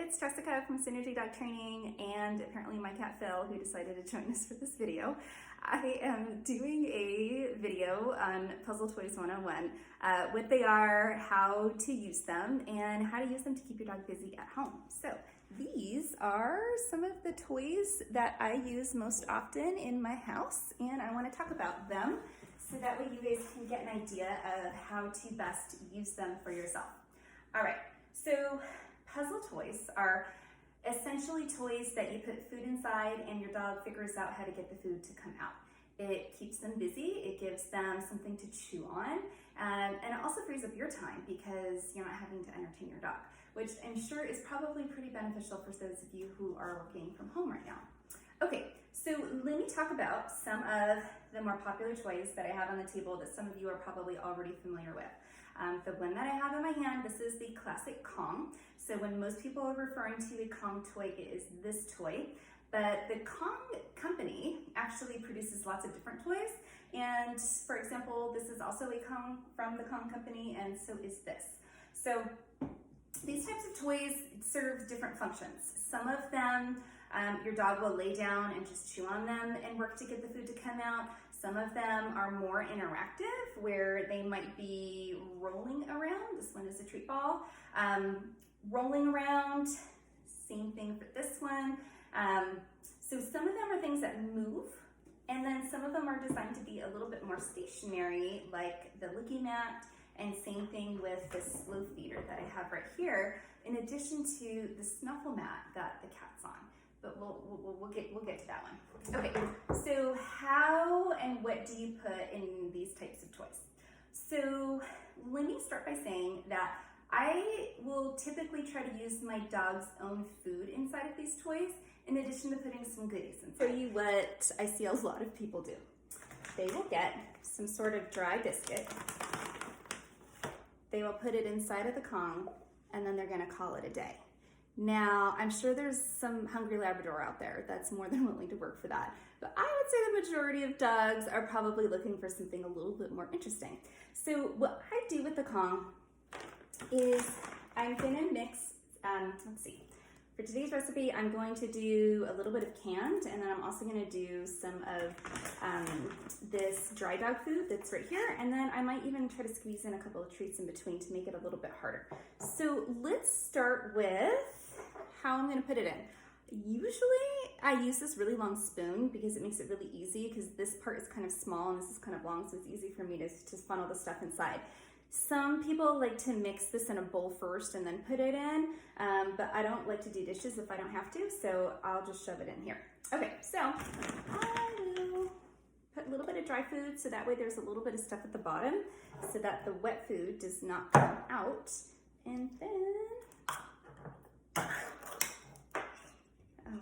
it's Jessica from Synergy Dog Training and apparently my cat Phil, who decided to join us for this video. I am doing a video on Puzzle Toys 101, what they are, how to use them, and how to use them to keep your dog busy at home. So these are some of the toys that I use most often in my house, and I want to talk about them so that way you guys can get an idea of how to best use them for yourself. All right, so puzzle toys are essentially toys that you put food inside and your dog figures out how to get the food to come out. It keeps them busy, it gives them something to chew on, and it also frees up your time because you're not having to entertain your dog, which I'm sure is probably pretty beneficial for those of you who are working from home right now. Okay, so let me talk about some of the more popular toys that I have on the table that some of you are probably already familiar with. The one that I have in my hand, this is the classic Kong. So when most people are referring to a Kong toy, it is this toy. But the Kong company actually produces lots of different toys. And for example, this is also a Kong from the Kong company, and so is this. So these types of toys serve different functions. Some of them, your dog will lay down and just chew on them and work to get the food to come out. Some of them are more interactive, where they might be rolling around. This one is a treat ball. Rolling around, same thing for this one. So some of them are things that move, and then some of them are designed to be a little bit more stationary, like the Licky Mat, and same thing with the slow feeder that I have right here, in addition to the Snuffle Mat that the cat's on. But we'll get to that one. Okay, so how and what do you put in these types of toys? So let me start by saying that I will typically try to use my dog's own food inside of these toys, in addition to putting some goodies inside. I'll show you what I see a lot of people do. They will get some sort of dry biscuit. They will put it inside of the Kong, and then they're gonna call it a day. Now, I'm sure there's some hungry Labrador out there that's more than willing to work for that. But I would say the majority of dogs are probably looking for something a little bit more interesting. So what I do with the Kong is I'm gonna mix, let's see. For today's recipe, I'm going to do a little bit of canned, and then I'm also gonna do some of this dry dog food that's right here, and then I might even try to squeeze in a couple of treats in between to make it a little bit harder. So let's start with how I'm gonna put it in. Usually I use this really long spoon because it makes it really easy, because this part is kind of small and this is kind of long, so it's easy for me to funnel the stuff inside. Some people like to mix this in a bowl first and then put it in, but I don't like to do dishes if I don't have to, so I'll just shove it in here. Okay, so I will put a little bit of dry food, so that way there's a little bit of stuff at the bottom so that the wet food does not come out. And then, oh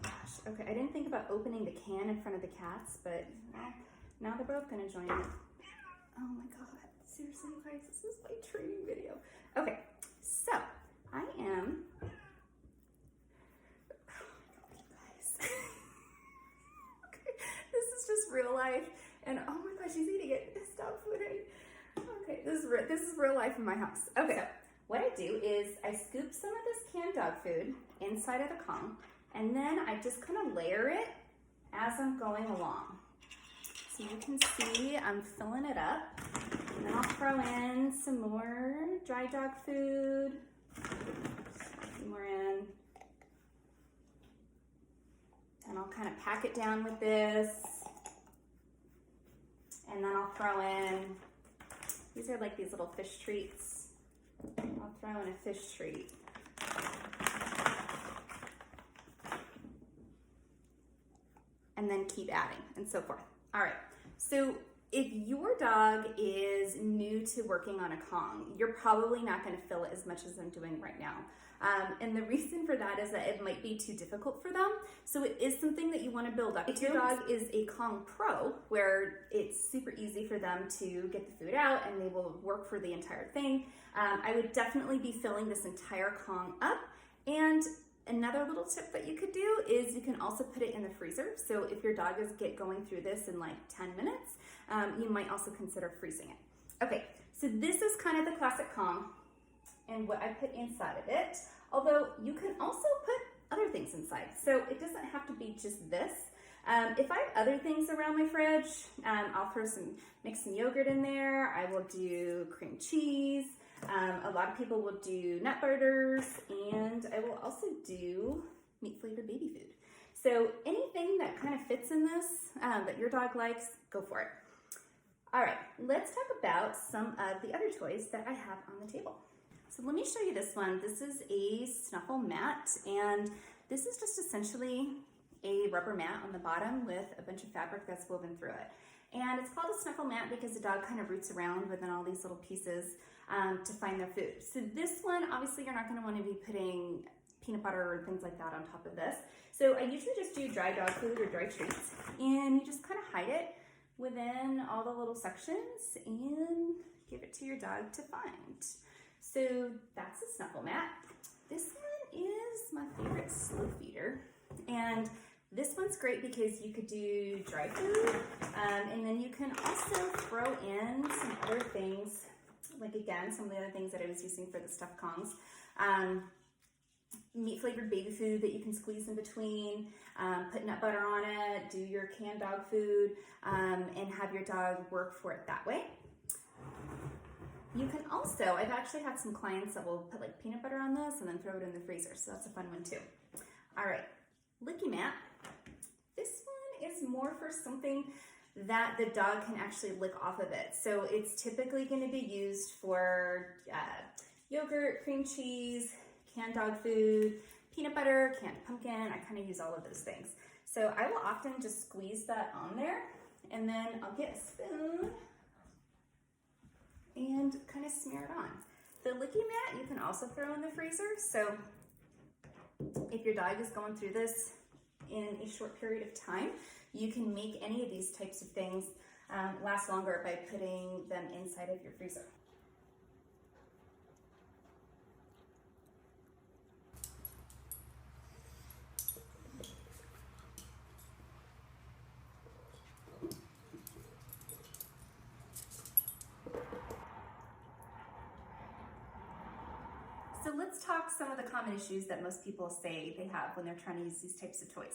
gosh, okay, I didn't think about opening the can in front of the cats, but well, now they're both gonna join in. Oh my God. Seriously, you guys, this is my training video. Okay, so I am, oh my God, you guys. Okay, this is just real life, and oh my gosh, she's eating it. It's dog food, right? Okay, this is real life in my house. Okay, so what I do is I scoop some of this canned dog food inside of the Kong, and then I just kind of layer it as I'm going along. So you can see I'm filling it up. And then I'll throw in some more dry dog food. Some more in. And I'll kind of pack it down with this. And then I'll throw in, these are like these little fish treats. I'll throw in a fish treat. And then keep adding and so forth. All right, so if your dog is new to working on a Kong, you're probably not going to fill it as much as I'm doing right now. And the reason for that is that it might be too difficult for them. So it is something that you want to build up. If your dog is a Kong Pro, where it's super easy for them to get the food out and they will work for the entire thing, I would definitely be filling this entire Kong up. And another little tip that you could do is you can also put it in the freezer. So if your dog is going through this in like 10 minutes, you might also consider freezing it. Okay, so this is kind of the classic Kong and what I put inside of it. Although you can also put eat just this. If I have other things around my fridge, I'll mix some yogurt in there. I will do cream cheese. A lot of people will do nut butters, and I will also do meat flavored baby food. So anything that kind of fits in this that your dog likes, go for it. All right, let's talk about some of the other toys that I have on the table. So let me show you this one. This is a snuffle mat, and this is just essentially a rubber mat on the bottom with a bunch of fabric that's woven through it. And it's called a snuffle mat because the dog kind of roots around within all these little pieces to find their food. So this one, obviously you're not going to want to be putting peanut butter or things like that on top of this. So I usually just do dry dog food or dry treats, and you just kind of hide it within all the little sections and give it to your dog to find. So that's a snuffle mat. This one is my favorite slow feeder, and this one's great because you could do dry food, and then you can also throw in some other things, like again, some of the other things that I was using for the stuffed Kongs. Meat flavored baby food that you can squeeze in between, put nut butter on it, do your canned dog food, and have your dog work for it that way. You can also, I've actually had some clients that will put like peanut butter on this and then throw it in the freezer, so that's a fun one too. All right, licky mat. This one is more for something that the dog can actually lick off of it. So it's typically going to be used for yogurt, cream cheese, canned dog food, peanut butter, canned pumpkin. I kind of use all of those things. So I will often just squeeze that on there, and then I'll get a spoon and kind of smear it on. The licky mat you can also throw in the freezer. So if your dog is going through this in a short period of time, you can make any of these types of things last longer by putting them inside of your freezer. So let's talk some of the common issues that most people say they have when they're trying to use these types of toys.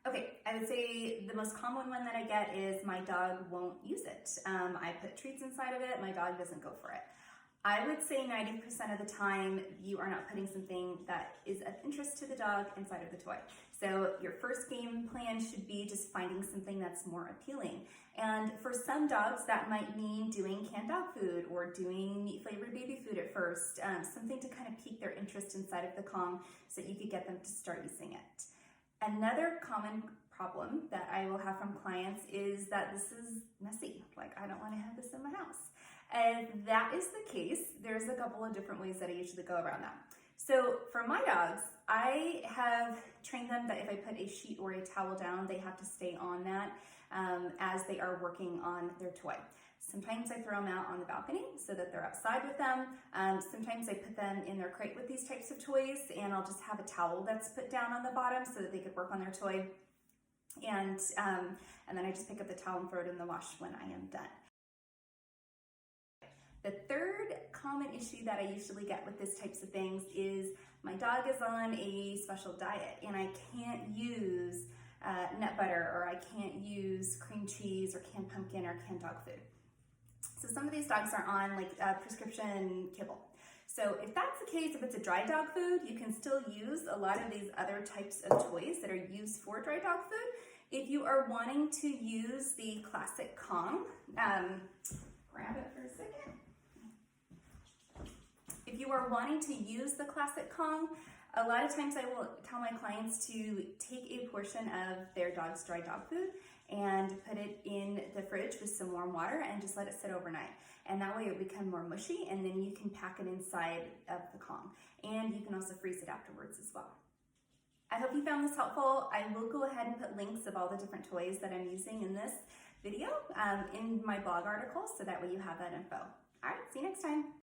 Okay, I would say the most common one that I get is my dog won't use it. I put treats inside of it, my dog doesn't go for it. I would say 90% of the time you are not putting something that is of interest to the dog inside of the toy. So your first game plan should be just finding something that's more appealing. And for some dogs that might mean doing canned dog food or doing meat flavored baby food at first, something to kind of pique their interest inside of the Kong so that you could get them to start using it. Another common problem that I will have from clients is that this is messy. Like, I don't want to have this in my house. And if that is the case, there's a couple of different ways that I usually go around that. So for my dogs, I have trained them that if I put a sheet or a towel down, they have to stay on that as they are working on their toy. Sometimes I throw them out on the balcony so that they're outside with them. Sometimes I put them in their crate with these types of toys, and I'll just have a towel that's put down on the bottom so that they could work on their toy. And then I just pick up the towel and throw it in the wash when I am done. The third common issue that I usually get with these types of things is my dog is on a special diet and I can't use nut butter, or I can't use cream cheese or canned pumpkin or canned dog food. So some of these dogs are on like prescription kibble. So if that's the case, if it's a dry dog food, you can still use a lot of these other types of toys that are used for dry dog food. If you are wanting to use the classic Kong, grab it for a second. If you are wanting to use the classic Kong, a lot of times I will tell my clients to take a portion of their dog's dry dog food and put it in the fridge with some warm water and just let it sit overnight. And that way it will become more mushy, and then you can pack it inside of the Kong. And you can also freeze it afterwards as well. I hope you found this helpful. I will go ahead and put links of all the different toys that I'm using in this video in my blog article, so that way you have that info. All right, see you next time.